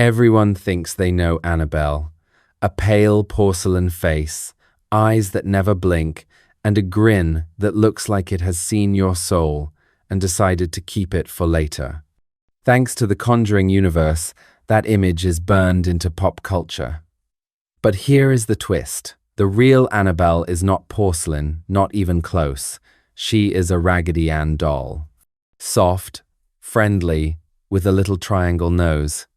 Everyone thinks they know Annabelle. A pale porcelain face, eyes that never blink, and a grin that looks like it has seen your soul and decided to keep it for later. Thanks to the Conjuring universe, that image is burned into pop culture. But here is the twist. The real Annabelle is not porcelain, not even close. She is a Raggedy Ann doll. Soft, friendly, with a little triangle nose.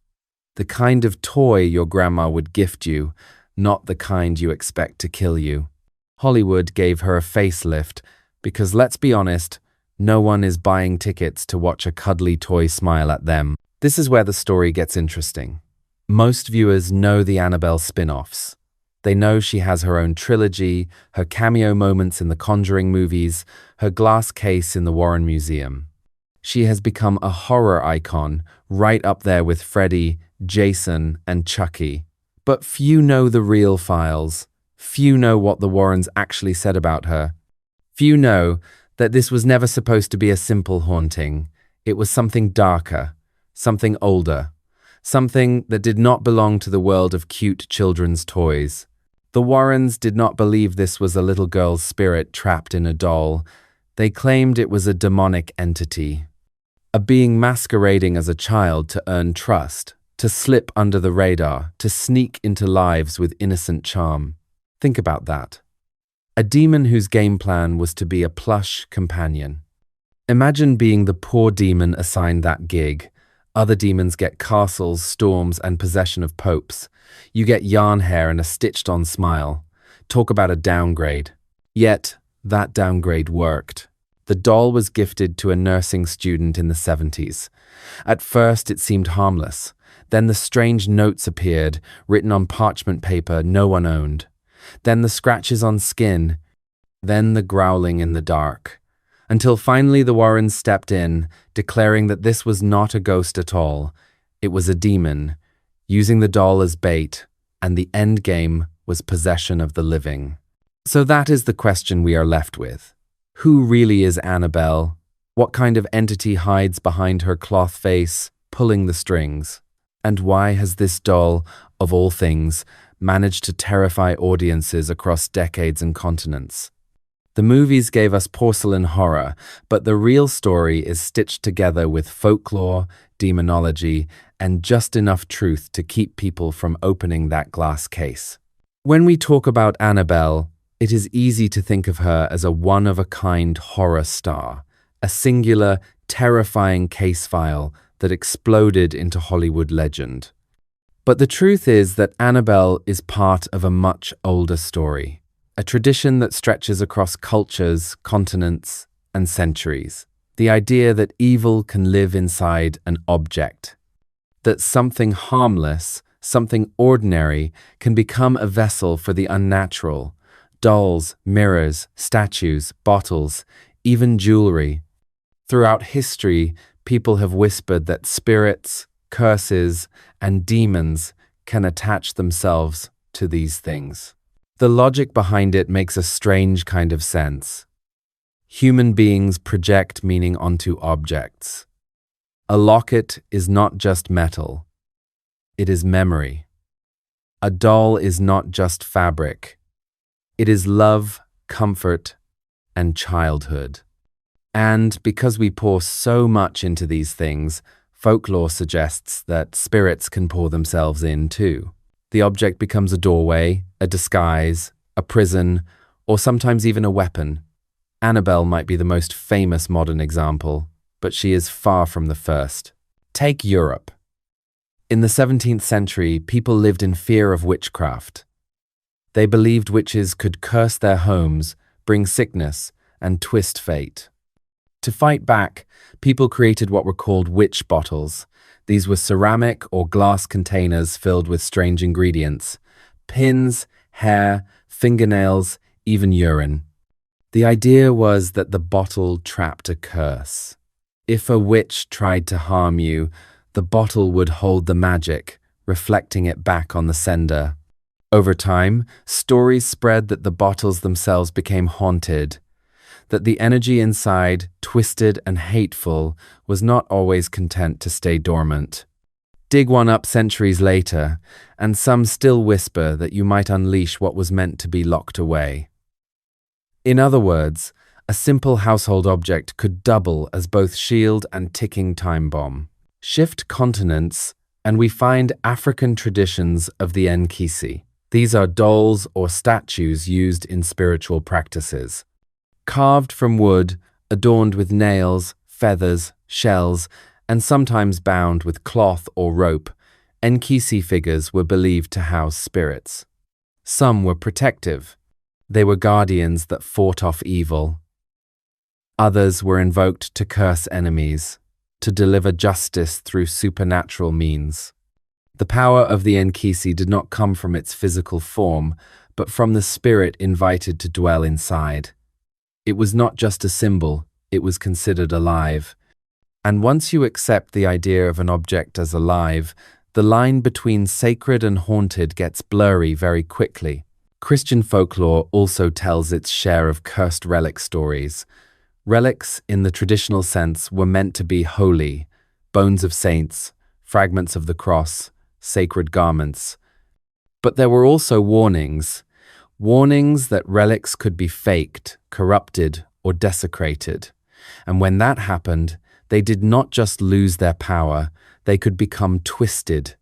The kind of toy your grandma would gift you, not the kind you expect to kill you. Hollywood gave her a facelift because, let's be honest, no one is buying tickets to watch a cuddly toy smile at them. This is where the story gets interesting. Most viewers know the Annabelle spin-offs. They know she has her own trilogy, her cameo moments in the Conjuring movies, her glass case in the Warren Museum. She has become a horror icon, right up there with Freddy, Jason, and Chucky. But few know the real files. Few know what the Warrens actually said about her. Few know that this was never supposed to be a simple haunting. It was something darker, something older, something that did not belong to the world of cute children's toys. The Warrens did not believe this was a little girl's spirit trapped in a doll. They claimed it was a demonic entity. A being masquerading as a child to earn trust, to slip under the radar, to sneak into lives with innocent charm. Think about that. A demon whose game plan was to be a plush companion. Imagine being the poor demon assigned that gig. Other demons get castles, storms, and possession of popes. You get yarn hair and a stitched-on smile. Talk about a downgrade. Yet, that downgrade worked. The doll was gifted to a nursing student in the 70s. At first, it seemed harmless. Then the strange notes appeared, written on parchment paper no one owned. Then the scratches on skin. Then the growling in the dark. Until finally the Warrens stepped in, declaring that this was not a ghost at all. It was a demon, using the doll as bait, and the end game was possession of the living. So that is the question we are left with. Who really is Annabelle? What kind of entity hides behind her cloth face, pulling the strings? And why has this doll, of all things, managed to terrify audiences across decades and continents? The movies gave us porcelain horror, but the real story is stitched together with folklore, demonology, and just enough truth to keep people from opening that glass case. When we talk about Annabelle, it is easy to think of her as a one-of-a-kind horror star, a singular, terrifying case file that exploded into Hollywood legend. But the truth is that Annabelle is part of a much older story, a tradition that stretches across cultures, continents, and centuries. The idea that evil can live inside an object, that something harmless, something ordinary, can become a vessel for the unnatural. Dolls, mirrors, statues, bottles, even jewelry. Throughout history, people have whispered that spirits, curses, and demons can attach themselves to these things. The logic behind it makes a strange kind of sense. Human beings project meaning onto objects. A locket is not just metal. It is memory. A doll is not just fabric. It is love, comfort, and childhood. And because we pour so much into these things, folklore suggests that spirits can pour themselves in too. The object becomes a doorway, a disguise, a prison, or sometimes even a weapon. Annabelle might be the most famous modern example, but she is far from the first. Take Europe. In the 17th century, people lived in fear of witchcraft. They believed witches could curse their homes, bring sickness, and twist fate. To fight back, people created what were called witch bottles. These were ceramic or glass containers filled with strange ingredients: pins, hair, fingernails, even urine. The idea was that the bottle trapped a curse. If a witch tried to harm you, the bottle would hold the magic, reflecting it back on the sender. Over time, stories spread that the bottles themselves became haunted, that the energy inside, twisted and hateful, was not always content to stay dormant. Dig one up centuries later, and some still whisper that you might unleash what was meant to be locked away. In other words, a simple household object could double as both shield and ticking time bomb. Shift continents, and we find African traditions of the Nkisi. These are dolls or statues used in spiritual practices. Carved from wood, adorned with nails, feathers, shells, and sometimes bound with cloth or rope, Nkisi figures were believed to house spirits. Some were protective. They were guardians that fought off evil. Others were invoked to curse enemies, to deliver justice through supernatural means. The power of the Nkisi did not come from its physical form, but from the spirit invited to dwell inside. It was not just a symbol, it was considered alive. And once you accept the idea of an object as alive, the line between sacred and haunted gets blurry very quickly. Christian folklore also tells its share of cursed relic stories. Relics, in the traditional sense, were meant to be holy, bones of saints, fragments of the cross, sacred garments. But there were also warnings that relics could be faked, corrupted, or desecrated. And when that happened, they did not just lose their power, they could become twisted.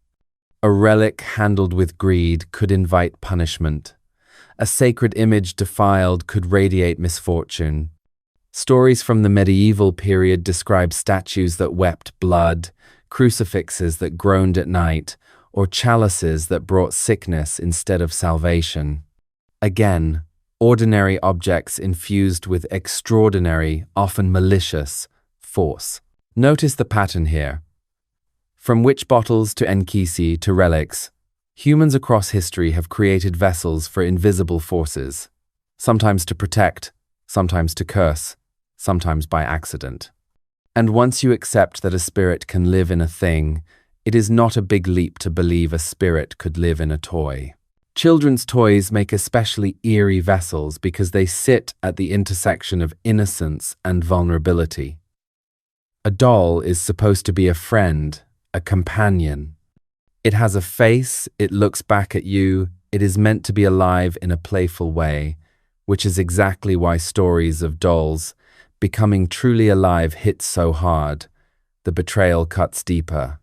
A relic handled with greed could invite punishment. A sacred image defiled could radiate misfortune. Stories from the medieval period describe statues that wept blood, crucifixes that groaned at night, or chalices that brought sickness instead of salvation. Again, ordinary objects infused with extraordinary, often malicious, force. Notice the pattern here. From witch bottles to Nkisi to relics, humans across history have created vessels for invisible forces, sometimes to protect, sometimes to curse, sometimes by accident. And once you accept that a spirit can live in a thing, it is not a big leap to believe a spirit could live in a toy. Children's toys make especially eerie vessels because they sit at the intersection of innocence and vulnerability. A doll is supposed to be a friend, a companion. It has a face, it looks back at you, it is meant to be alive in a playful way, which is exactly why stories of dolls becoming truly alive hit so hard. The betrayal cuts deeper.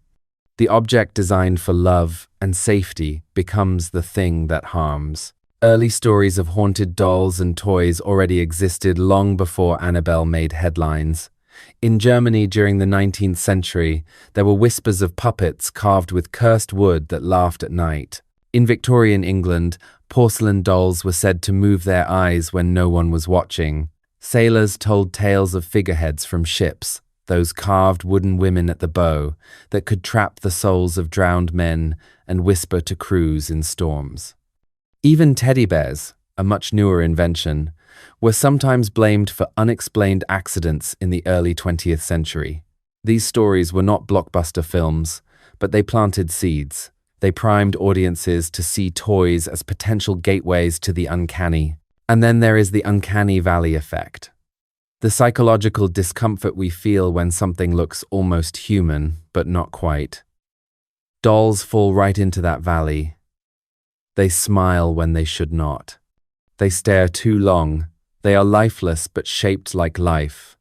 The object designed for love and safety becomes the thing that harms. Early stories of haunted dolls and toys already existed long before Annabelle made headlines. In Germany during the 19th century, there were whispers of puppets carved with cursed wood that laughed at night. In Victorian England, porcelain dolls were said to move their eyes when no one was watching. Sailors told tales of figureheads from ships, those carved wooden women at the bow, that could trap the souls of drowned men and whisper to crews in storms. Even teddy bears, a much newer invention, were sometimes blamed for unexplained accidents in the early 20th century. These stories were not blockbuster films, but they planted seeds. They primed audiences to see toys as potential gateways to the uncanny. And then there is the uncanny valley effect. The psychological discomfort we feel when something looks almost human, but not quite. Dolls fall right into that valley. They smile when they should not. They stare too long. They are lifeless but shaped like life.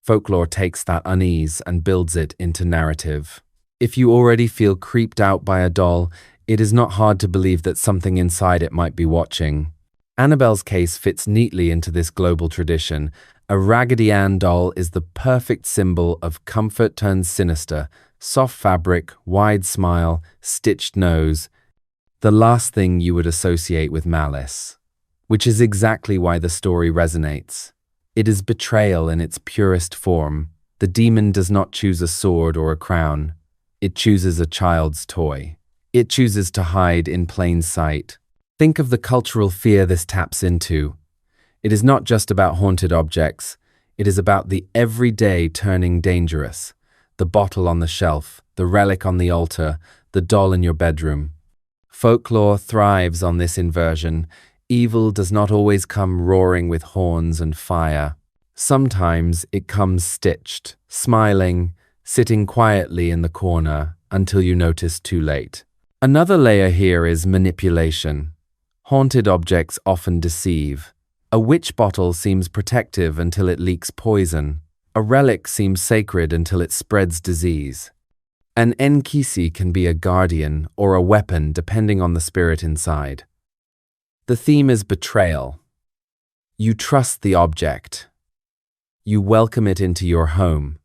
Folklore takes that unease and builds it into narrative. If you already feel creeped out by a doll, it is not hard to believe that something inside it might be watching. Annabelle's case fits neatly into this global tradition. A Raggedy Ann doll is the perfect symbol of comfort turned sinister, soft fabric, wide smile, stitched nose, the last thing you would associate with malice. Which is exactly why the story resonates. It is betrayal in its purest form. The demon does not choose a sword or a crown. It chooses a child's toy. It chooses to hide in plain sight. Think of the cultural fear this taps into. It is not just about haunted objects. It is about the everyday turning dangerous. The bottle on the shelf, the relic on the altar, the doll in your bedroom. Folklore thrives on this inversion. Evil does not always come roaring with horns and fire. Sometimes it comes stitched, smiling, sitting quietly in the corner, until you notice too late. Another layer here is manipulation. Haunted objects often deceive. A witch bottle seems protective until it leaks poison. A relic seems sacred until it spreads disease. An enkisi can be a guardian or a weapon depending on the spirit inside. The theme is betrayal. You trust the object. You welcome it into your home.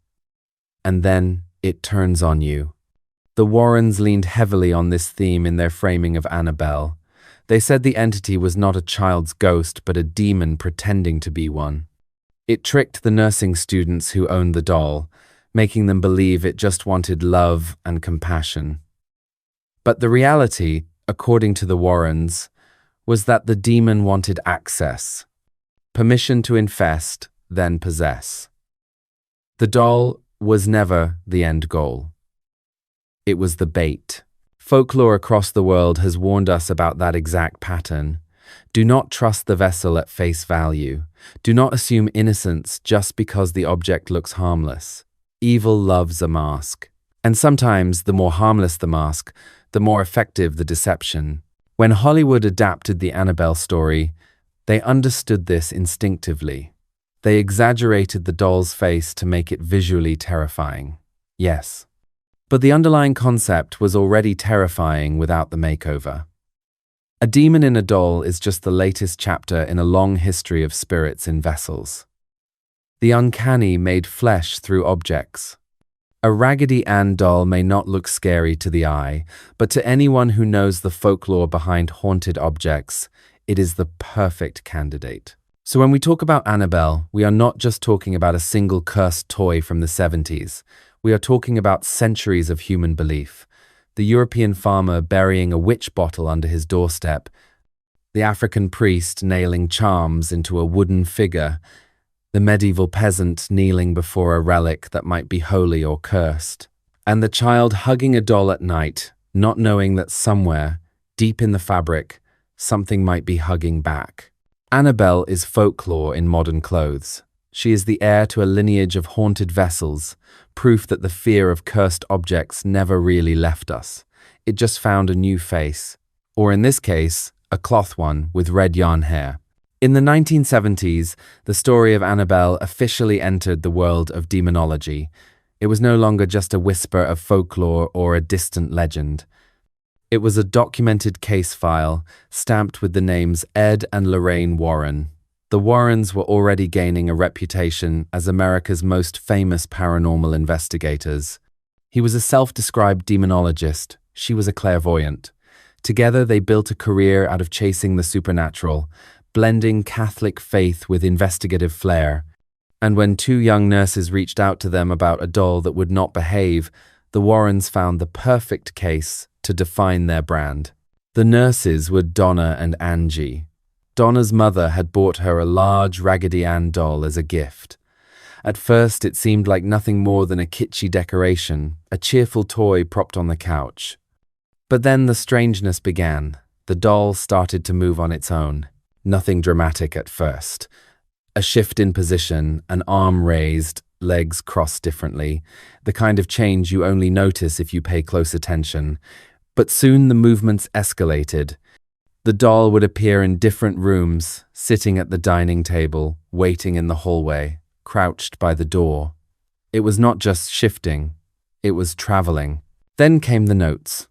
And then it turns on you. The Warrens leaned heavily on this theme in their framing of Annabelle. They said the entity was not a child's ghost, but a demon pretending to be one. It tricked the nursing students who owned the doll, making them believe it just wanted love and compassion. But the reality, according to the Warrens, was that the demon wanted access, permission to infest, then possess. The doll was never the end goal. It was the bait. Folklore across the world has warned us about that exact pattern. Do not trust the vessel at face value. Do not assume innocence just because the object looks harmless. Evil loves a mask. And sometimes, the more harmless the mask, the more effective the deception. When Hollywood adapted the Annabelle story, they understood this instinctively. They exaggerated the doll's face to make it visually terrifying. Yes. But the underlying concept was already terrifying without the makeover. A demon in a doll is just the latest chapter in a long history of spirits in vessels. The uncanny made flesh through objects. A Raggedy Ann doll may not look scary to the eye, but to anyone who knows the folklore behind haunted objects, it is the perfect candidate. So when we talk about Annabelle, we are not just talking about a single cursed toy from the 70s. We are talking about centuries of human belief. The European farmer burying a witch bottle under his doorstep, the African priest nailing charms into a wooden figure, the medieval peasant kneeling before a relic that might be holy or cursed, and the child hugging a doll at night, not knowing that somewhere, deep in the fabric, something might be hugging back. Annabelle is folklore in modern clothes. She is the heir to a lineage of haunted vessels, proof that the fear of cursed objects never really left us. It just found a new face, or in this case, a cloth one with red yarn hair. In the 1970s, the story of Annabelle officially entered the world of demonology. It was no longer just a whisper of folklore or a distant legend. It was a documented case file, stamped with the names Ed and Lorraine Warren. The Warrens were already gaining a reputation as America's most famous paranormal investigators. He was a self-described demonologist. She was a clairvoyant. Together, they built a career out of chasing the supernatural, blending Catholic faith with investigative flair. And when two young nurses reached out to them about a doll that would not behave, the Warrens found the perfect case to define their brand. The nurses were Donna and Angie. Donna's mother had bought her a large Raggedy Ann doll as a gift. At first, it seemed like nothing more than a kitschy decoration, a cheerful toy propped on the couch. But then the strangeness began. The doll started to move on its own. Nothing dramatic at first. A shift in position, an arm raised, legs crossed differently, the kind of change you only notice if you pay close attention. But soon the movements escalated. The doll would appear in different rooms, sitting at the dining table, waiting in the hallway, crouched by the door. It was not just shifting, it was traveling. Then came the notes.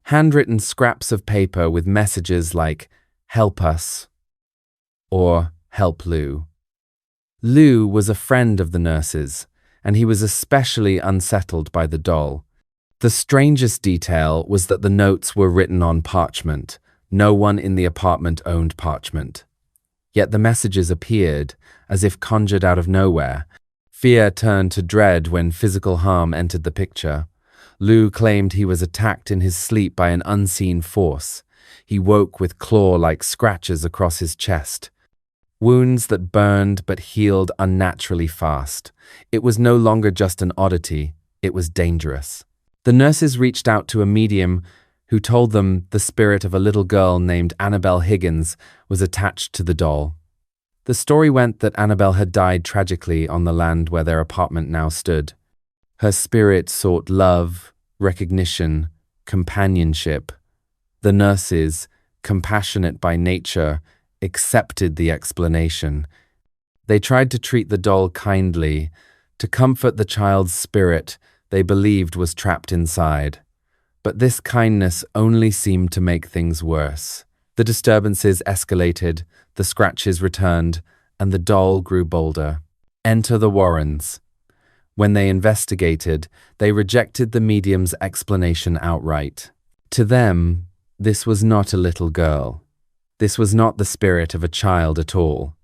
Handwritten scraps of paper with messages like, "Help us," or "Help Lou." Lou was a friend of the nurses, and he was especially unsettled by the doll. The strangest detail was that the notes were written on parchment. No one in the apartment owned parchment. Yet the messages appeared, as if conjured out of nowhere. Fear turned to dread when physical harm entered the picture. Lou claimed he was attacked in his sleep by an unseen force. He woke with claw-like scratches across his chest. Wounds that burned but healed unnaturally fast. It was no longer just an oddity, it was dangerous. The nurses reached out to a medium who told them the spirit of a little girl named Annabelle Higgins was attached to the doll. The story went that Annabelle had died tragically on the land where their apartment now stood. Her spirit sought love, recognition, companionship. The nurses, compassionate by nature, accepted the explanation. They tried to treat the doll kindly, to comfort the child's spirit they believed was trapped inside. But this kindness only seemed to make things worse. The disturbances escalated, the scratches returned, and the doll grew bolder. Enter the Warrens. When they investigated, they rejected the medium's explanation outright. To them, this was not a little girl. This was not the spirit of a child at all.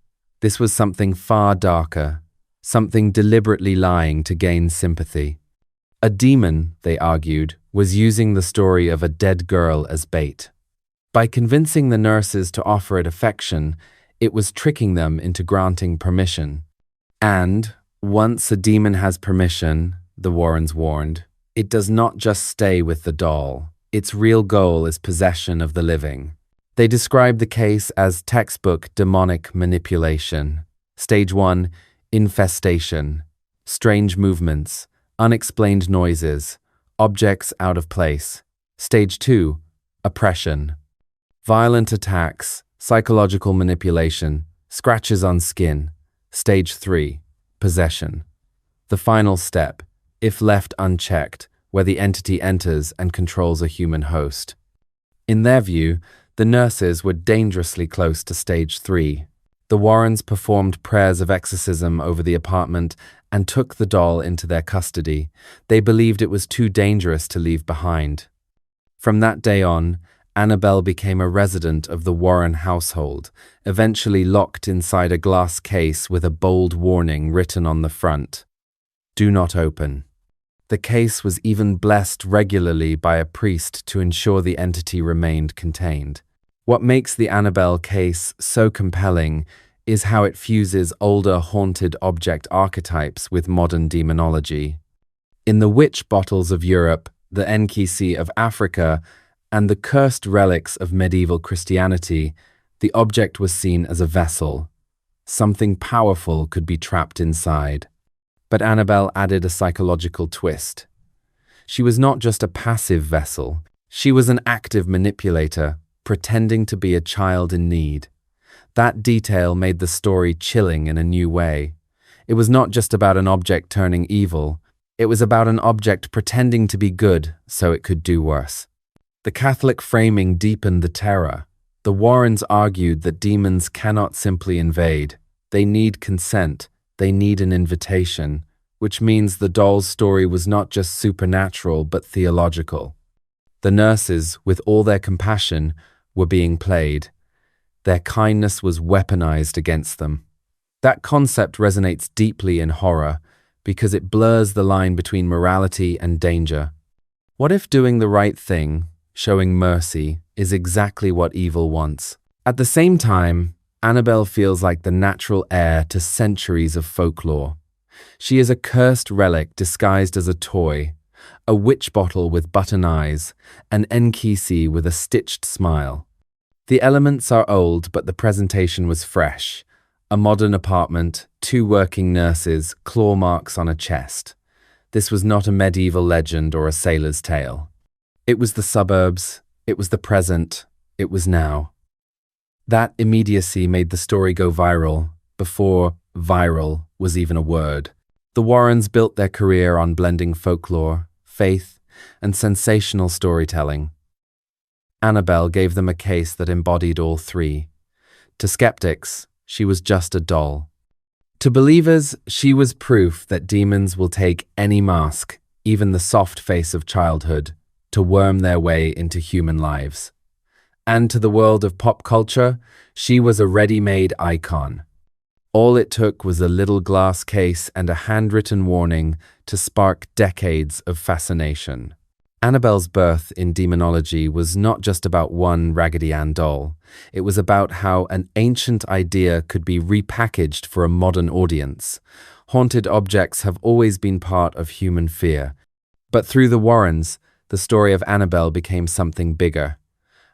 This was something far darker, something deliberately lying to gain sympathy. A demon, they argued, was using the story of a dead girl as bait. By convincing the nurses to offer it affection, it was tricking them into granting permission. And, once a demon has permission, the Warrens warned, it does not just stay with the doll. Its real goal is possession of the living. They described the case as textbook demonic manipulation. Stage 1, infestation. Strange movements, unexplained noises, objects out of place. Stage 2, oppression. Violent attacks, psychological manipulation, scratches on skin. Stage 3, possession. The final step, if left unchecked, where the entity enters and controls a human host. In their view, the nurses were dangerously close to stage 3. The Warrens performed prayers of exorcism over the apartment and took the doll into their custody. They believed it was too dangerous to leave behind. From that day on, Annabelle became a resident of the Warren household, eventually locked inside a glass case with a bold warning written on the front. Do not open. The case was even blessed regularly by a priest to ensure the entity remained contained. What makes the Annabelle case so compelling is how it fuses older haunted object archetypes with modern demonology. In the witch bottles of Europe, the Nkisi of Africa, and the cursed relics of medieval Christianity, the object was seen as a vessel. Something powerful could be trapped inside. But Annabelle added a psychological twist. She was not just a passive vessel. She was an active manipulator, pretending to be a child in need. That detail made the story chilling in a new way. It was not just about an object turning evil. It was about an object pretending to be good so it could do worse. The Catholic framing deepened the terror. The Warrens argued that demons cannot simply invade. They need consent. They need an invitation, which means the doll's story was not just supernatural but theological. The nurses, with all their compassion, were being played. Their kindness was weaponized against them. That concept resonates deeply in horror because it blurs the line between morality and danger. What if doing the right thing, showing mercy, is exactly what evil wants? At the same time, Annabelle feels like the natural heir to centuries of folklore. She is a cursed relic disguised as a toy, a witch bottle with button eyes, an Nkisi with a stitched smile. The elements are old, but the presentation was fresh. A modern apartment, 2 working nurses, claw marks on a chest. This was not a medieval legend or a sailor's tale. It was the suburbs, it was the present, it was now. That immediacy made the story go viral, before viral was even a word. The Warrens built their career on blending folklore, faith, and sensational storytelling. Annabelle gave them a case that embodied all 3. To skeptics, she was just a doll. To believers, she was proof that demons will take any mask, even the soft face of childhood, to worm their way into human lives. And to the world of pop culture, she was a ready-made icon. All it took was a little glass case and a handwritten warning to spark decades of fascination. Annabelle's birth in demonology was not just about one Raggedy Ann doll. It was about how an ancient idea could be repackaged for a modern audience. Haunted objects have always been part of human fear. But through the Warrens, the story of Annabelle became something bigger.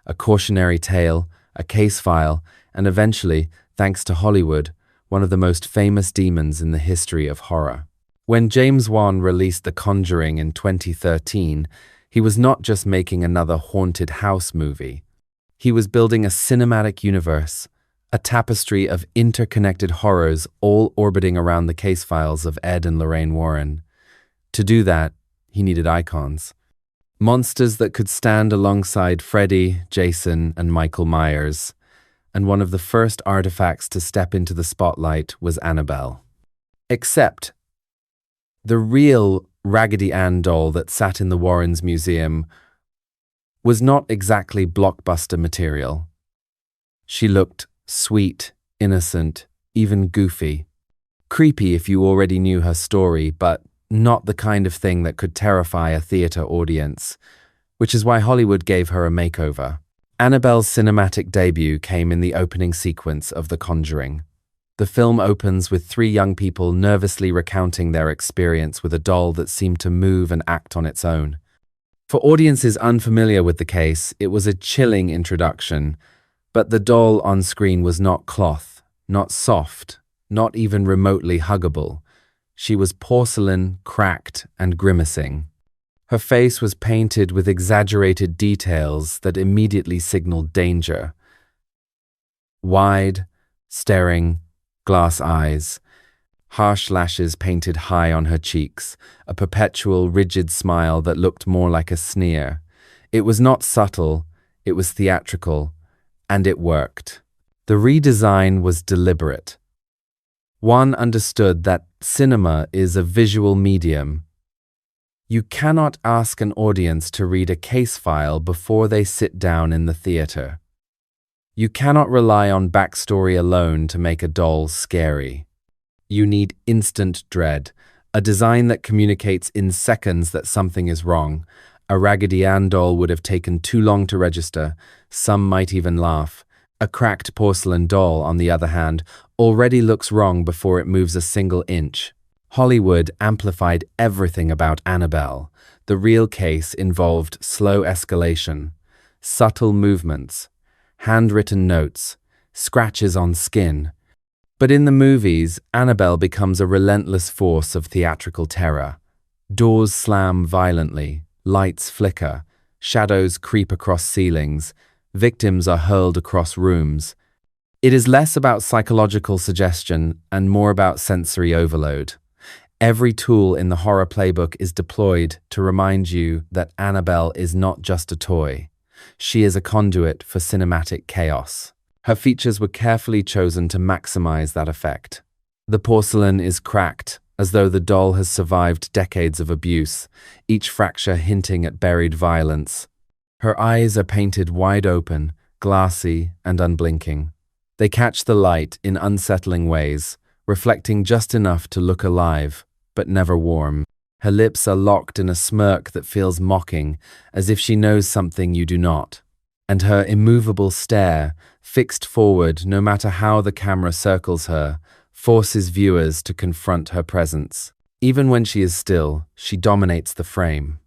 A cautionary tale, a case file, and eventually, thanks to Hollywood, one of the most famous demons in the history of horror. When James Wan released The Conjuring in 2013, He was not just making another haunted house movie. He was building a cinematic universe, a tapestry of interconnected horrors all orbiting around the case files of Ed and Lorraine Warren. To do that, he needed icons. Monsters that could stand alongside Freddy, Jason, and Michael Myers. And one of the first artifacts to step into the spotlight was Annabelle. Except, the real Raggedy Ann doll that sat in the Warrens' museum was not exactly blockbuster material. She looked sweet, innocent, even goofy. Creepy if you already knew her story, but not the kind of thing that could terrify a theater audience, which is why Hollywood gave her a makeover. Annabelle's cinematic debut came in the opening sequence of The Conjuring. The film opens with three young people nervously recounting their experience with a doll that seemed to move and act on its own. For audiences unfamiliar with the case, it was a chilling introduction, but the doll on screen was not cloth, not soft, not even remotely huggable. She was porcelain, cracked, and grimacing. Her face was painted with exaggerated details that immediately signaled danger. Wide, staring, glass eyes, harsh lashes painted high on her cheeks, a perpetual rigid smile that looked more like a sneer. It was not subtle, it was theatrical, and it worked. The redesign was deliberate. One understood that cinema is a visual medium. You cannot ask an audience to read a case file before they sit down in the theater. You cannot rely on backstory alone to make a doll scary. You need instant dread, a design that communicates in seconds that something is wrong. A Raggedy Ann doll would have taken too long to register. Some might even laugh. A cracked porcelain doll, on the other hand, already looks wrong before it moves a single inch. Hollywood amplified everything about Annabelle. The real case involved slow escalation, subtle movements, handwritten notes, scratches on skin. But in the movies, Annabelle becomes a relentless force of theatrical terror. Doors slam violently, lights flicker, shadows creep across ceilings, victims are hurled across rooms. It is less about psychological suggestion and more about sensory overload. Every tool in the horror playbook is deployed to remind you that Annabelle is not just a toy. She is a conduit for cinematic chaos. Her features were carefully chosen to maximize that effect. The porcelain is cracked, as though the doll has survived decades of abuse, each fracture hinting at buried violence. Her eyes are painted wide open, glassy, and unblinking. They catch the light in unsettling ways, reflecting just enough to look alive, but never warm. Her lips are locked in a smirk that feels mocking, as if she knows something you do not. And her immovable stare, fixed forward no matter how the camera circles her, forces viewers to confront her presence. Even when she is still, she dominates the frame.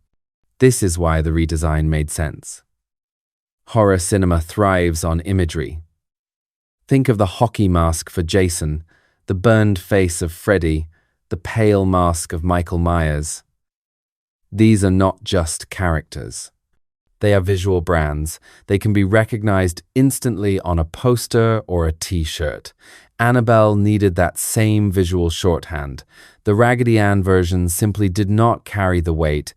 This is why the redesign made sense. Horror cinema thrives on imagery. Think of the hockey mask for Jason, the burned face of Freddy, the pale mask of Michael Myers. These are not just characters. They are visual brands. They can be recognized instantly on a poster or a t-shirt. Annabelle needed that same visual shorthand. The Raggedy Ann version simply did not carry the weight.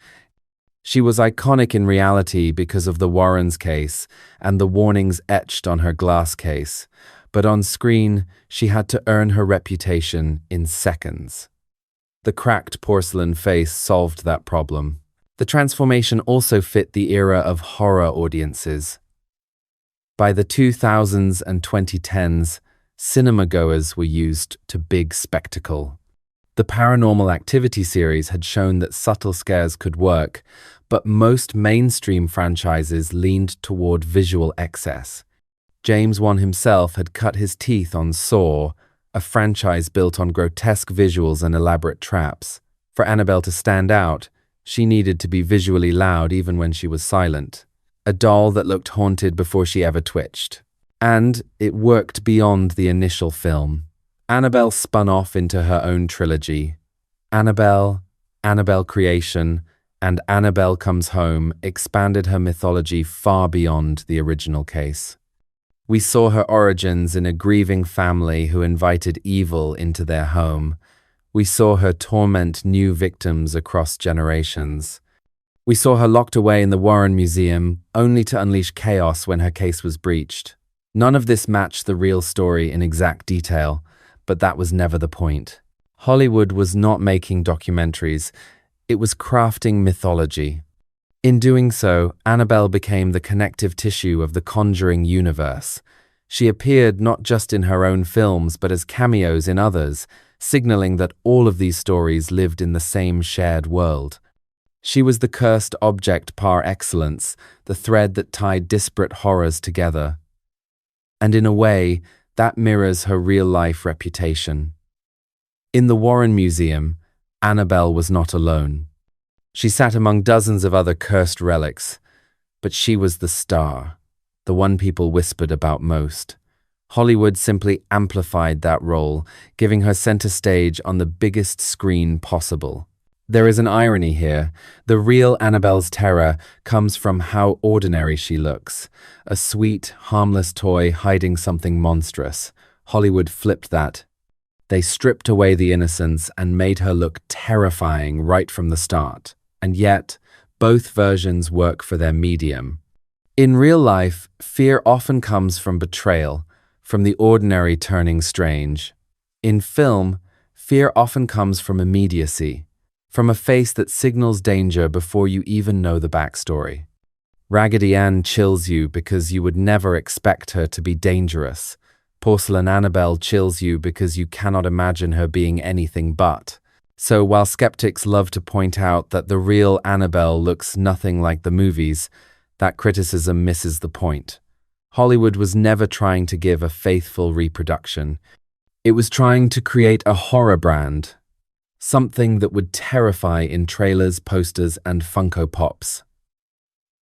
She was iconic in reality because of the Warrens case and the warnings etched on her glass case. But on screen, she had to earn her reputation in seconds. The cracked porcelain face solved that problem. The transformation also fit the era of horror audiences. By the 2000s and 2010s, cinema-goers were used to big spectacle. The Paranormal Activity series had shown that subtle scares could work, but most mainstream franchises leaned toward visual excess. James Wan himself had cut his teeth on Saw, a franchise built on grotesque visuals and elaborate traps. For Annabelle to stand out, she needed to be visually loud even when she was silent. A doll that looked haunted before she ever twitched. And it worked beyond the initial film. Annabelle spun off into her own trilogy. Annabelle, Annabelle Creation, and Annabelle Comes Home expanded her mythology far beyond the original case. We saw her origins in a grieving family who invited evil into their home. We saw her torment new victims across generations. We saw her locked away in the Warren Museum, only to unleash chaos when her case was breached. None of this matched the real story in exact detail, but that was never the point. Hollywood was not making documentaries, it was crafting mythology. In doing so, Annabelle became the connective tissue of the Conjuring universe. She appeared not just in her own films but as cameos in others, signaling that all of these stories lived in the same shared world. She was the cursed object par excellence, the thread that tied disparate horrors together. And in a way, that mirrors her real-life reputation. In the Warren Museum, Annabelle was not alone. She sat among dozens of other cursed relics, but she was the star, the one people whispered about most. Hollywood simply amplified that role, giving her center stage on the biggest screen possible. There is an irony here. The real Annabelle's terror comes from how ordinary she looks. A sweet, harmless toy hiding something monstrous. Hollywood flipped that. They stripped away the innocence and made her look terrifying right from the start. And yet, both versions work for their medium. In real life, fear often comes from betrayal, from the ordinary turning strange. In film, fear often comes from immediacy, from a face that signals danger before you even know the backstory. Raggedy Ann chills you because you would never expect her to be dangerous. Porcelain Annabelle chills you because you cannot imagine her being anything but. So while skeptics love to point out that the real Annabelle looks nothing like the movies, that criticism misses the point. Hollywood was never trying to give a faithful reproduction. It was trying to create a horror brand, something that would terrify in trailers, posters, and Funko Pops.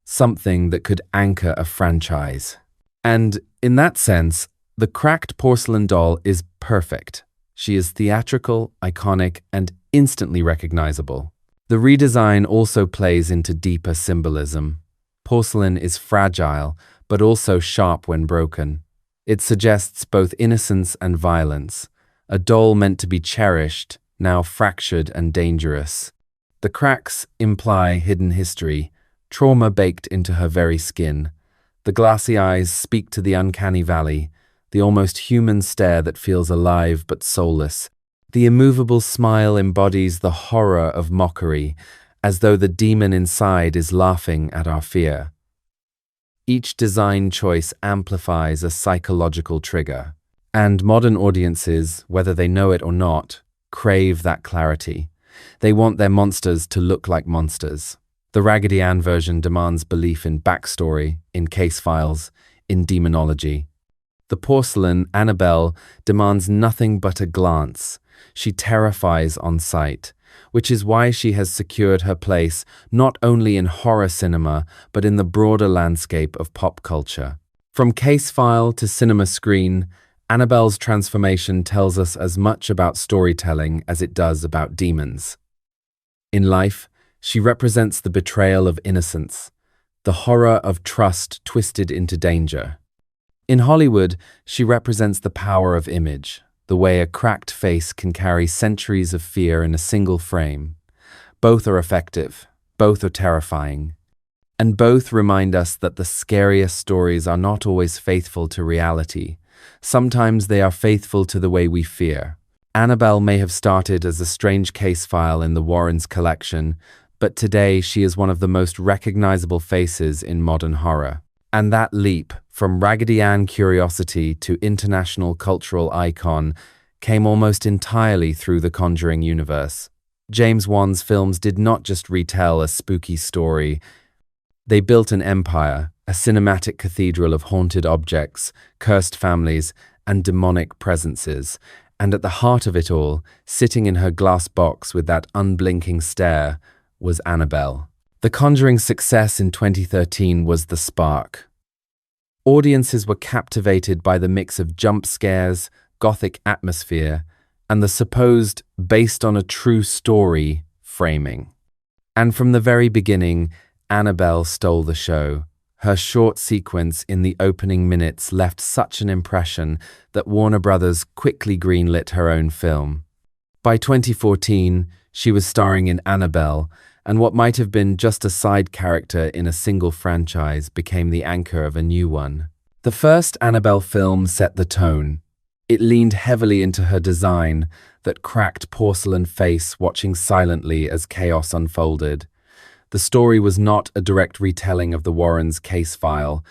Something that could anchor a franchise. And in that sense, the cracked porcelain doll is perfect. She is theatrical, iconic, and instantly recognizable. The redesign also plays into deeper symbolism. Porcelain is fragile, but also sharp when broken. It suggests both innocence and violence. A doll meant to be cherished, now fractured and dangerous. The cracks imply hidden history, trauma baked into her very skin. The glassy eyes speak to the uncanny valley, the almost human stare that feels alive but soulless. The immovable smile embodies the horror of mockery, as though the demon inside is laughing at our fear. Each design choice amplifies a psychological trigger, and modern audiences, whether they know it or not, crave that clarity. They want their monsters to look like monsters. The Raggedy Ann version demands belief in backstory, in case files, in demonology. The porcelain Annabelle demands nothing but a glance. She terrifies on sight, which is why she has secured her place not only in horror cinema, but in the broader landscape of pop culture. From case file to cinema screen, Annabelle's transformation tells us as much about storytelling as it does about demons. In life, she represents the betrayal of innocence, the horror of trust twisted into danger. In Hollywood, she represents the power of image, the way a cracked face can carry centuries of fear in a single frame. Both are effective, both are terrifying, and both remind us that the scariest stories are not always faithful to reality. Sometimes they are faithful to the way we fear. Annabelle may have started as a strange case file in the Warrens' collection, but today she is one of the most recognizable faces in modern horror. And that leap from Raggedy Ann curiosity to international cultural icon came almost entirely through the Conjuring universe. James Wan's films did not just retell a spooky story. They built an empire, a cinematic cathedral of haunted objects, cursed families, and demonic presences. And at the heart of it all, sitting in her glass box with that unblinking stare, was Annabelle. The Conjuring's success in 2013 was the spark. Audiences were captivated by the mix of jump scares, gothic atmosphere, and the supposed based on a true story framing. And from the very beginning, Annabelle stole the show. Her short sequence in the opening minutes left such an impression that Warner Brothers quickly greenlit her own film. By 2014, she was starring in Annabelle, and what might have been just a side character in a single franchise became the anchor of a new one. The first Annabelle film set the tone. It leaned heavily into her design, that cracked porcelain face watching silently as chaos unfolded. The story was not a direct retelling of the Warrens' case file.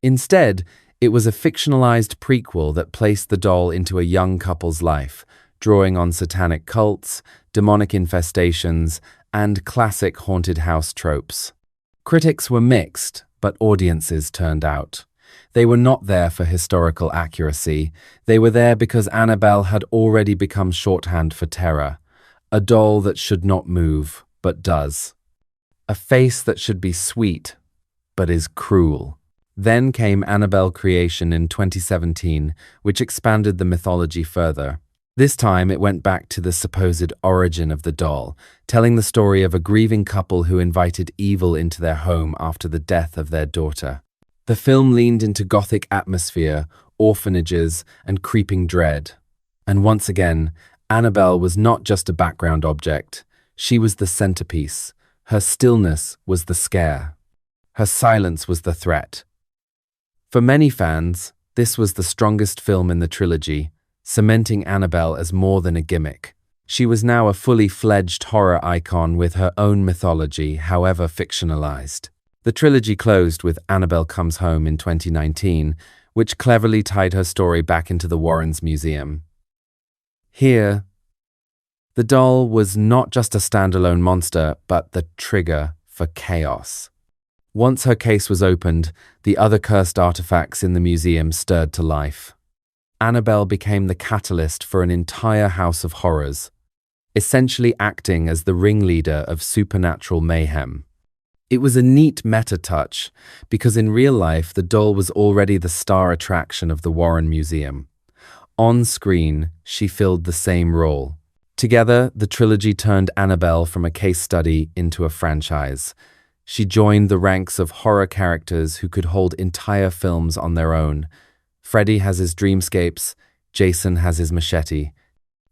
Instead, it was a fictionalized prequel that placed the doll into a young couple's life, drawing on satanic cults, demonic infestations, and classic haunted house tropes. Critics were mixed, but audiences turned out. They were not there for historical accuracy. They were there because Annabelle had already become shorthand for terror. A doll that should not move, but does. A face that should be sweet, but is cruel. Then came Annabelle Creation in 2017, which expanded the mythology further. This time it went back to the supposed origin of the doll, telling the story of a grieving couple who invited evil into their home after the death of their daughter. The film leaned into gothic atmosphere, orphanages, and creeping dread. And once again, Annabelle was not just a background object. She was the centerpiece. Her stillness was the scare. Her silence was the threat. For many fans, this was the strongest film in the trilogy, cementing Annabelle as more than a gimmick. She was now a fully fledged horror icon with her own mythology, however fictionalized. The trilogy closed with Annabelle Comes Home in 2019, which cleverly tied her story back into the Warrens' museum. Here, the doll was not just a standalone monster, but the trigger for chaos. Once her case was opened, the other cursed artifacts in the museum stirred to life. Annabelle became the catalyst for an entire house of horrors, essentially acting as the ringleader of supernatural mayhem. It was a neat meta-touch, because in real life the doll was already the star attraction of the Warren Museum. On screen, she filled the same role. Together, the trilogy turned Annabelle from a case study into a franchise. She joined the ranks of horror characters who could hold entire films on their own. Freddy has his dreamscapes, Jason has his machete.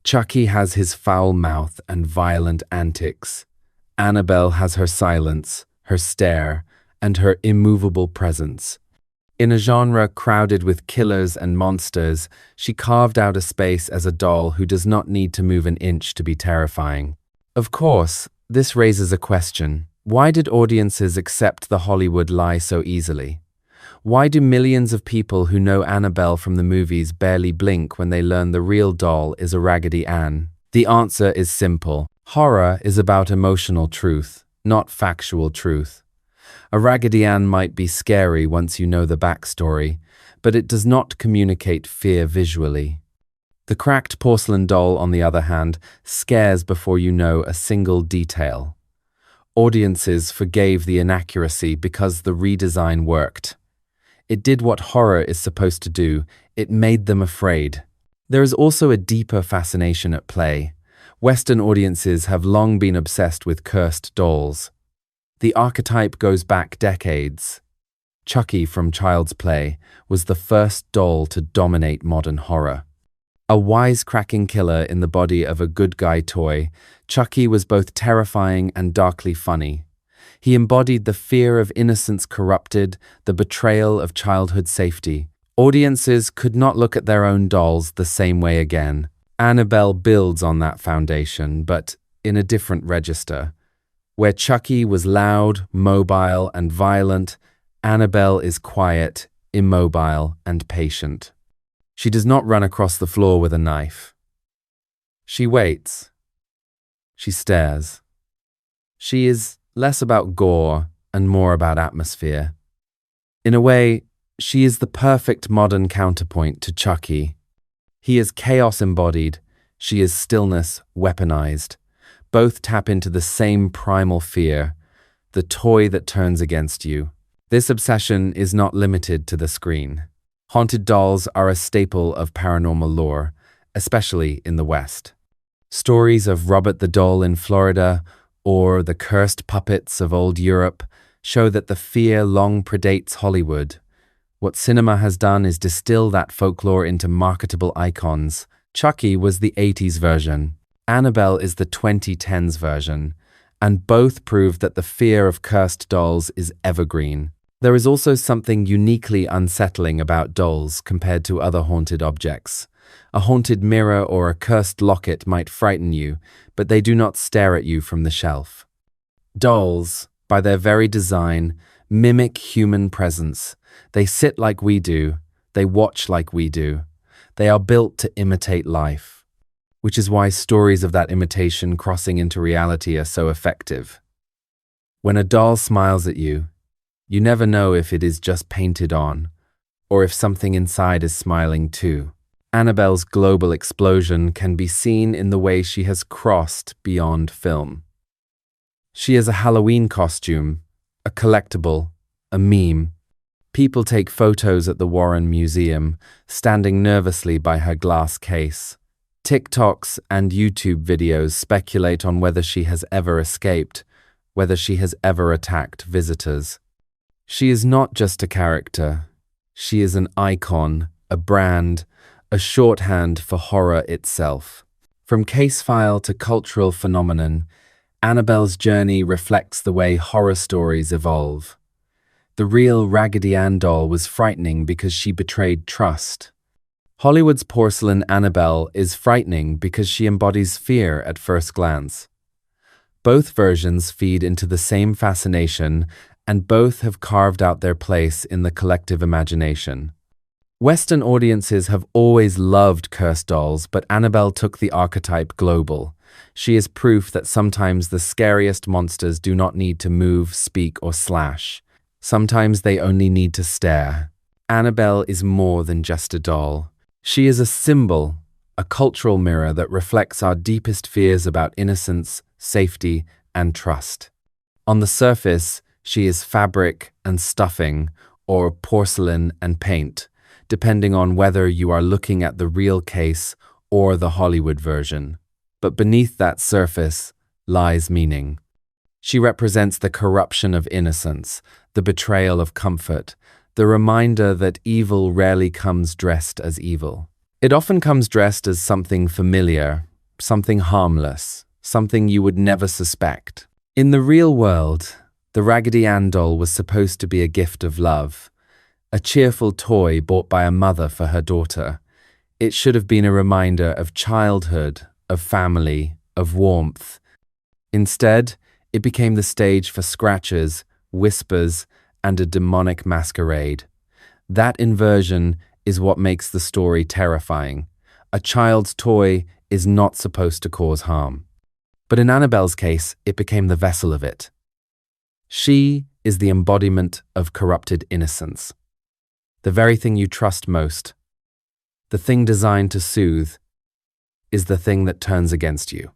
Chucky has his foul mouth and violent antics. Annabelle has her silence, her stare, and her immovable presence. In a genre crowded with killers and monsters, she carved out a space as a doll who does not need to move an inch to be terrifying. Of course, this raises a question. Why did audiences accept the Hollywood lie so easily? Why do millions of people who know Annabelle from the movies barely blink when they learn the real doll is a Raggedy Ann? The answer is simple. Horror is about emotional truth, not factual truth. A Raggedy Ann might be scary once you know the backstory, but it does not communicate fear visually. The cracked porcelain doll, on the other hand, scares before you know a single detail. Audiences forgave the inaccuracy because the redesign worked. It did what horror is supposed to do. It made them afraid. There is also a deeper fascination at play. Western audiences have long been obsessed with cursed dolls. The archetype goes back decades. Chucky from Child's Play was the first doll to dominate modern horror. A wisecracking killer in the body of a good guy toy, Chucky was both terrifying and darkly funny. He embodied the fear of innocence corrupted, the betrayal of childhood safety. Audiences could not look at their own dolls the same way again. Annabelle builds on that foundation, but in a different register. Where Chucky was loud, mobile, and violent, Annabelle is quiet, immobile, and patient. She does not run across the floor with a knife. She waits. She stares. She is less about gore and more about atmosphere. In a way, she is the perfect modern counterpoint to Chucky. He is chaos embodied. She is stillness weaponized. Both tap into the same primal fear, the toy that turns against you. This obsession is not limited to the screen. Haunted dolls are a staple of paranormal lore, especially in the West. Stories of Robert the Doll in Florida or the cursed puppets of old Europe show that the fear long predates Hollywood. What cinema has done is distill that folklore into marketable icons. Chucky was the 80s version. Annabelle is the 2010s version, and both prove that the fear of cursed dolls is evergreen. There is also something uniquely unsettling about dolls compared to other haunted objects. A haunted mirror or a cursed locket might frighten you, but they do not stare at you from the shelf. Dolls, by their very design, mimic human presence. They sit like we do. They watch like we do. They are built to imitate life, which is why stories of that imitation crossing into reality are so effective. When a doll smiles at you, you never know if it is just painted on, or if something inside is smiling too. Annabelle's global explosion can be seen in the way she has crossed beyond film. She is a Halloween costume, a collectible, a meme. People take photos at the Warren Museum, standing nervously by her glass case. TikToks and YouTube videos speculate on whether she has ever escaped, whether she has ever attacked visitors. She is not just a character. She is an icon, a brand, a shorthand for horror itself. From case file to cultural phenomenon, Annabelle's journey reflects the way horror stories evolve. The real Raggedy Ann doll was frightening because she betrayed trust. Hollywood's porcelain Annabelle is frightening because she embodies fear at first glance. Both versions feed into the same fascination, and both have carved out their place in the collective imagination. Western audiences have always loved cursed dolls, but Annabelle took the archetype global. She is proof that sometimes the scariest monsters do not need to move, speak, or slash. Sometimes they only need to stare. Annabelle is more than just a doll. She is a symbol, a cultural mirror that reflects our deepest fears about innocence, safety, and trust. On the surface, she is fabric and stuffing, or porcelain and paint, depending on whether you are looking at the real case or the Hollywood version. But beneath that surface lies meaning. She represents the corruption of innocence, the betrayal of comfort, the reminder that evil rarely comes dressed as evil. It often comes dressed as something familiar, something harmless, something you would never suspect. In the real world, the Raggedy Ann doll was supposed to be a gift of love, a cheerful toy bought by a mother for her daughter. It should have been a reminder of childhood, of family, of warmth. Instead, it became the stage for scratches, whispers, and a demonic masquerade. That inversion is what makes the story terrifying. A child's toy is not supposed to cause harm. But in Annabelle's case, it became the vessel of it. She is the embodiment of corrupted innocence. The very thing you trust most, the thing designed to soothe, is the thing that turns against you.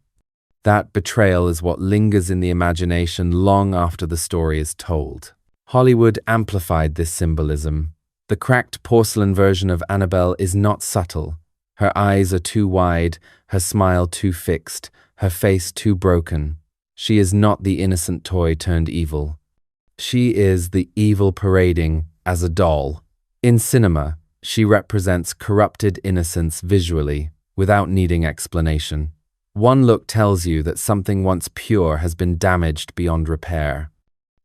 That betrayal is what lingers in the imagination long after the story is told. Hollywood amplified this symbolism. The cracked porcelain version of Annabelle is not subtle. Her eyes are too wide, her smile too fixed, her face too broken. She is not the innocent toy turned evil. She is the evil parading as a doll. In cinema, she represents corrupted innocence visually, without needing explanation. One look tells you that something once pure has been damaged beyond repair.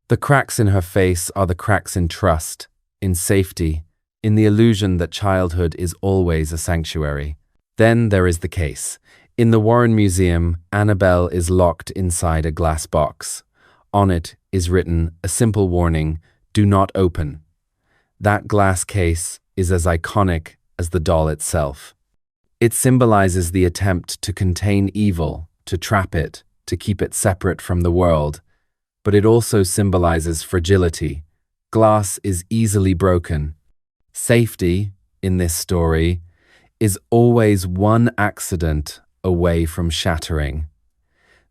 The cracks in her face are the cracks in trust, in safety, in the illusion that childhood is always a sanctuary. Then there is the case. In the Warren Museum, Annabelle is locked inside a glass box. On it is written a simple warning, "Do not open." That glass case is as iconic as the doll itself. It symbolizes the attempt to contain evil, to trap it, to keep it separate from the world. But it also symbolizes fragility. Glass is easily broken. Safety, in this story, is always one accident away from shattering.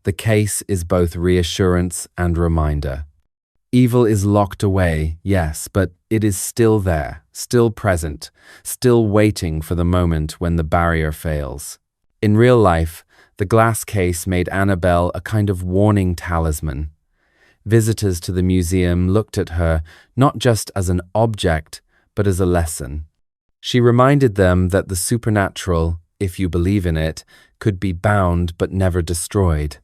The case is both reassurance and reminder. Evil is locked away, yes, but it is still there, still present, still waiting for the moment when the barrier fails. In real life, The glass case made Annabelle a kind of warning talisman. Visitors to the museum looked at her not just as an object, but as a lesson. She reminded them that the supernatural, if you believe in it, could be bound but never destroyed,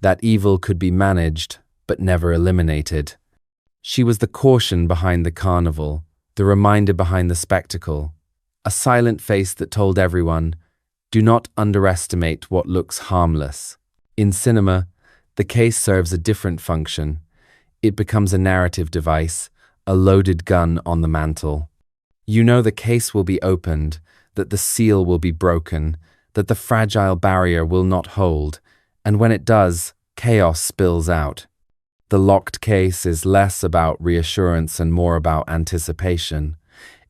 that evil could be managed but never eliminated. She was the caution behind the carnival, the reminder behind the spectacle, a silent face that told everyone, do not underestimate what looks harmless. In cinema, the case serves a different function. It becomes a narrative device, a loaded gun on the mantle. You know the case will be opened, that the seal will be broken, that the fragile barrier will not hold, and when it does, chaos spills out. The locked case is less about reassurance and more about anticipation.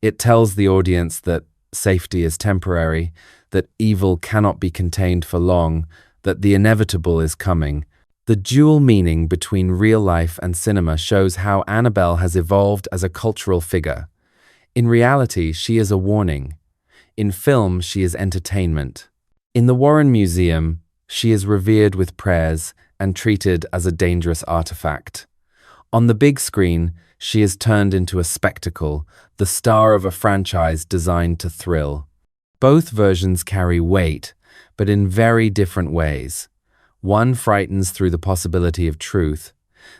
It tells the audience that safety is temporary, that evil cannot be contained for long, that the inevitable is coming. The dual meaning between real life and cinema shows how Annabelle has evolved as a cultural figure. In reality, she is a warning. In film, she is entertainment. In the Warren Museum, she is revered with prayers and treated as a dangerous artifact. On the big screen, she is turned into a spectacle, the star of a franchise designed to thrill. Both versions carry weight, but in very different ways. One frightens through the possibility of truth.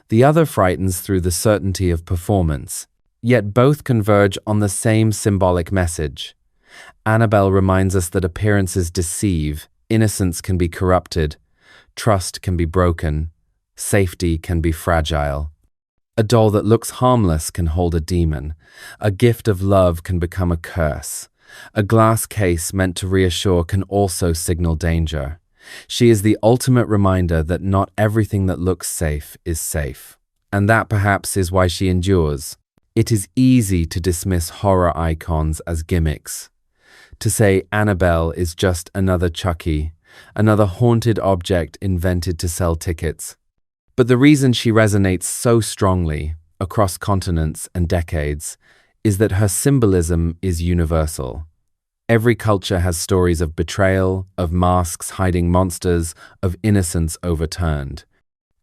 The other frightens through the certainty of performance. Yet both converge on the same symbolic message. Annabelle reminds us that appearances deceive, innocence can be corrupted, trust can be broken, safety can be fragile. A doll that looks harmless can hold a demon. A gift of love can become a curse. A glass case meant to reassure can also signal danger. She is the ultimate reminder that not everything that looks safe is safe. And that perhaps is why she endures. It is easy to dismiss horror icons as gimmicks. To say Annabelle is just another Chucky, another haunted object invented to sell tickets. But the reason she resonates so strongly, across continents and decades, is that her symbolism is universal. Every culture has stories of betrayal, of masks hiding monsters, of innocence overturned.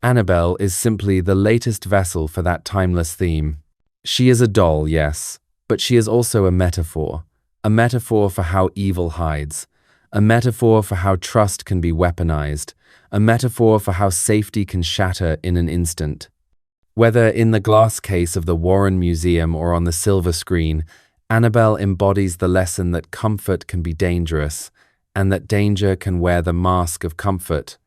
Annabelle is simply the latest vessel for that timeless theme. She is a doll, yes, but she is also a metaphor for how evil hides, a metaphor for how trust can be weaponized, a metaphor for how safety can shatter in an instant. Whether in the glass case of the Warren Museum or on the silver screen, Annabelle embodies the lesson that comfort can be dangerous, and that danger can wear the mask of comfort.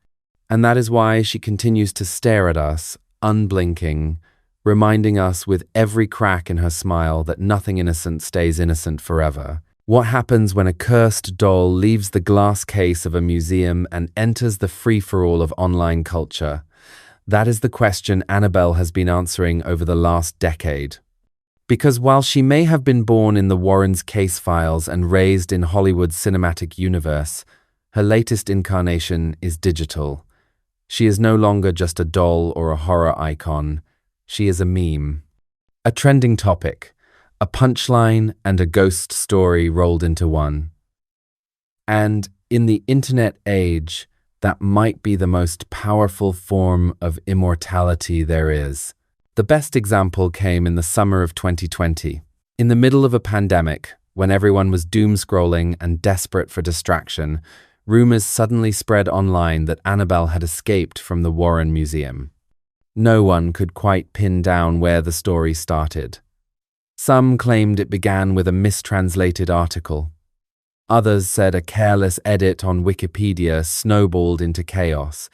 And that is why she continues to stare at us, unblinking, reminding us with every crack in her smile that nothing innocent stays innocent forever. What happens when a cursed doll leaves the glass case of a museum and enters the free-for-all of online culture? That is the question Annabelle has been answering over the last decade. Because while she may have been born in the Warrens' case files and raised in Hollywood's cinematic universe, her latest incarnation is digital. She is no longer just a doll or a horror icon. She is a meme. A trending topic, a punchline and a ghost story rolled into one. And in the internet age, that might be the most powerful form of immortality there is. The best example came in the summer of 2020. In the middle of a pandemic, when everyone was doom-scrolling and desperate for distraction, rumors suddenly spread online that Annabelle had escaped from the Warren Museum. No one could quite pin down where the story started. Some claimed it began with a mistranslated article. Others said a careless edit on Wikipedia snowballed into chaos.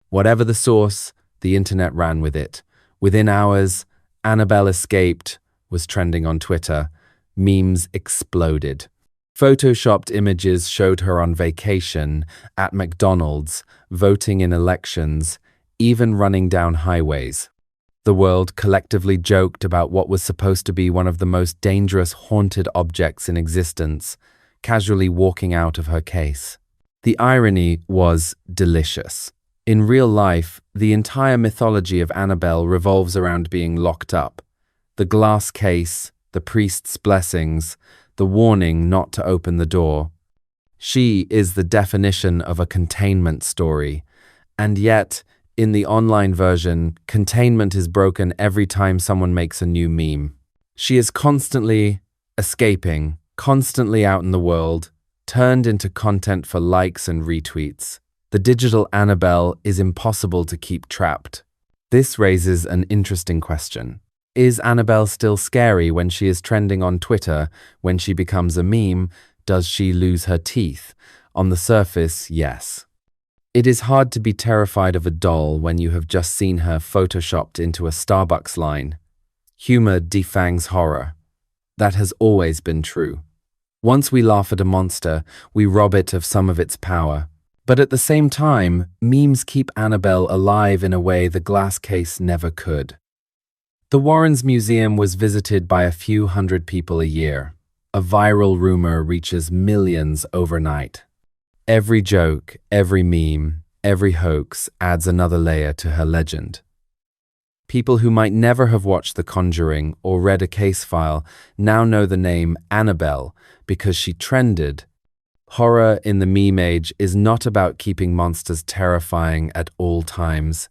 Whatever the source, the internet ran with it. Within hours, Annabelle escaped was trending on Twitter. Memes exploded. Photoshopped images showed her on vacation, at McDonald's, voting in elections, even running down highways. The world collectively joked about what was supposed to be one of the most dangerous haunted objects in existence, casually walking out of her case. The irony was delicious. In real life, the entire mythology of Annabelle revolves around being locked up. The glass case, the priest's blessings, the warning not to open the door. She is the definition of a containment story, and yet, in the online version, containment is broken every time someone makes a new meme. She is constantly escaping, constantly out in the world, turned into content for likes and retweets. The digital Annabelle is impossible to keep trapped. This raises an interesting question. Is Annabelle still scary when she is trending on Twitter? When she becomes a meme, does she lose her teeth? On the surface, yes. It is hard to be terrified of a doll when you have just seen her photoshopped into a Starbucks line. Humor defangs horror. That has always been true. Once we laugh at a monster, we rob it of some of its power. But at the same time, memes keep Annabelle alive in a way the glass case never could. The Warrens Museum was visited by a few hundred people a year. A viral rumor reaches millions overnight. Every joke, every meme, every hoax adds another layer to her legend. People who might never have watched The Conjuring or read a case file now know the name Annabelle because she trended. Horror in the meme age is not about keeping monsters terrifying at all times.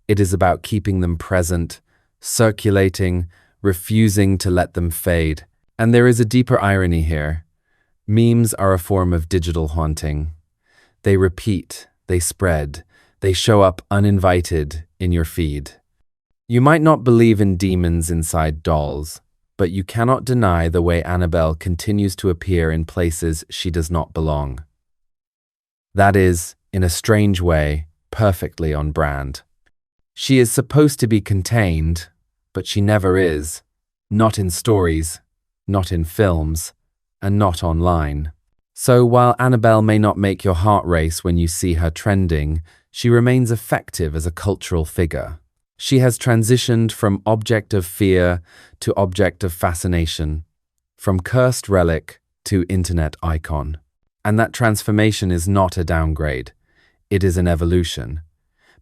It is about keeping them present, circulating, refusing to let them fade. And there is a deeper irony here. Memes are a form of digital haunting. They repeat, they spread, they show up uninvited in your feed. You might not believe in demons inside dolls, but you cannot deny the way Annabelle continues to appear in places she does not belong. That is, in a strange way, perfectly on brand. She is supposed to be contained, but she never is. Not in stories, not in films, and not online. So while Annabelle may not make your heart race when you see her trending, she remains effective as a cultural figure. She has transitioned from object of fear to object of fascination, from cursed relic to internet icon. And that transformation is not a downgrade. It is an evolution.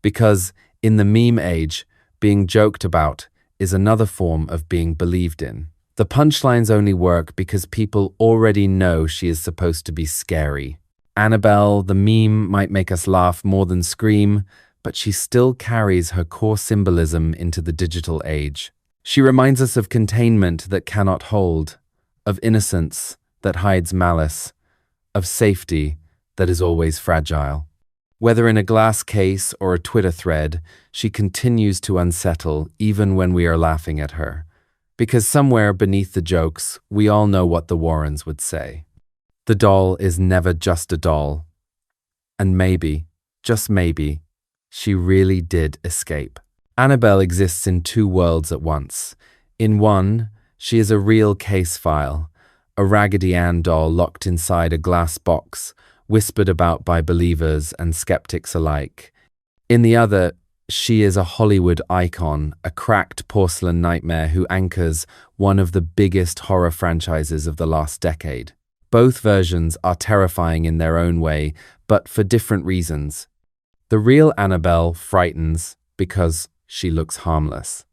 Because in the meme age, being joked about is another form of being believed in. The punchlines only work because people already know she is supposed to be scary. Annabelle, the meme, might make us laugh more than scream, but she still carries her core symbolism into the digital age. She reminds us of containment that cannot hold, of innocence that hides malice, of safety that is always fragile. Whether in a glass case or a Twitter thread, she continues to unsettle even when we are laughing at her. Because somewhere beneath the jokes, we all know what the Warrens would say. The doll is never just a doll. And maybe, just maybe, she really did escape. Annabelle exists in two worlds at once. In one, she is a real case file, a Raggedy Ann doll locked inside a glass box, whispered about by believers and skeptics alike. In the other, she is a Hollywood icon, a cracked porcelain nightmare who anchors one of the biggest horror franchises of the last decade. Both versions are terrifying in their own way, but for different reasons. The real Annabelle frightens because she looks harmless.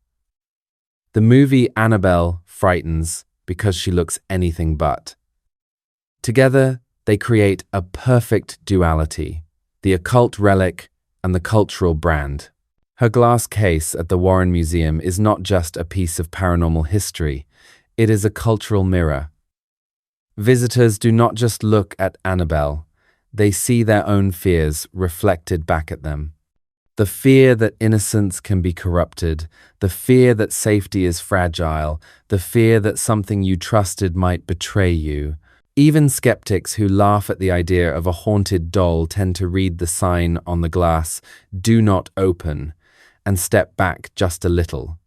The movie Annabelle frightens because she looks anything but. Together, they create a perfect duality, the occult relic and the cultural brand. Her glass case at the Warren Museum is not just a piece of paranormal history, it is a cultural mirror. Visitors do not just look at Annabelle, they see their own fears reflected back at them. The fear that innocence can be corrupted, the fear that safety is fragile, the fear that something you trusted might betray you. Even skeptics who laugh at the idea of a haunted doll tend to read the sign on the glass, "Do not open," and step back just a little.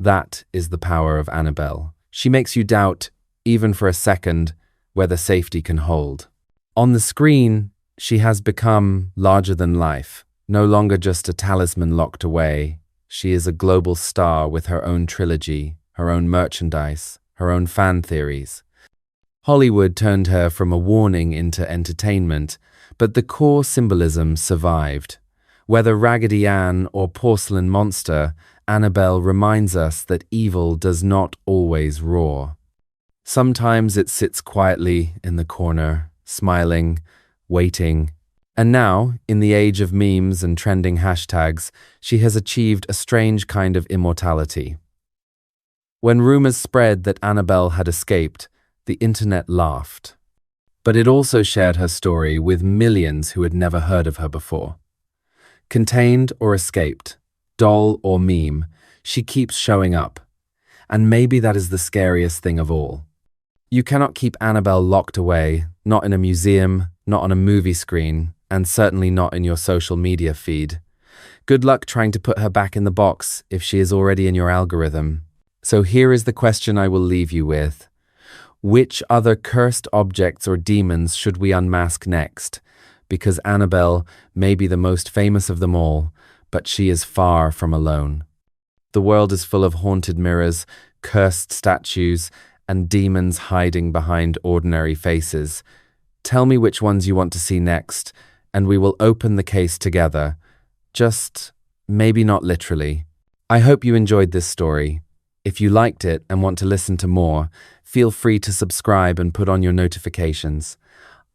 That is the power of Annabelle. She makes you doubt, even for a second, whether safety can hold. On the screen, she has become larger than life, no longer just a talisman locked away. She is a global star with her own trilogy, her own merchandise, her own fan theories. Hollywood turned her from a warning into entertainment, but the core symbolism survived. Whether Raggedy Ann or porcelain monster, Annabelle reminds us that evil does not always roar. Sometimes it sits quietly in the corner, smiling, waiting. And now, in the age of memes and trending hashtags, she has achieved a strange kind of immortality. When rumors spread that Annabelle had escaped, the internet laughed. But it also shared her story with millions who had never heard of her before. Contained or escaped, doll or meme, she keeps showing up. And maybe that is the scariest thing of all. You cannot keep Annabelle locked away, not in a museum, not on a movie screen, and certainly not in your social media feed. Good luck trying to put her back in the box if she is already in your algorithm. So here is the question I will leave you with. Which other cursed objects or demons should we unmask next? Because Annabelle may be the most famous of them all, but she is far from alone. The world is full of haunted mirrors, cursed statues, and demons hiding behind ordinary faces. Tell me which ones you want to see next, and we will open the case together. Just maybe not literally. I hope you enjoyed this story. If you liked it and want to listen to more, feel free to subscribe and put on your notifications.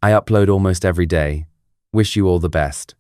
I upload almost every day. Wish you all the best.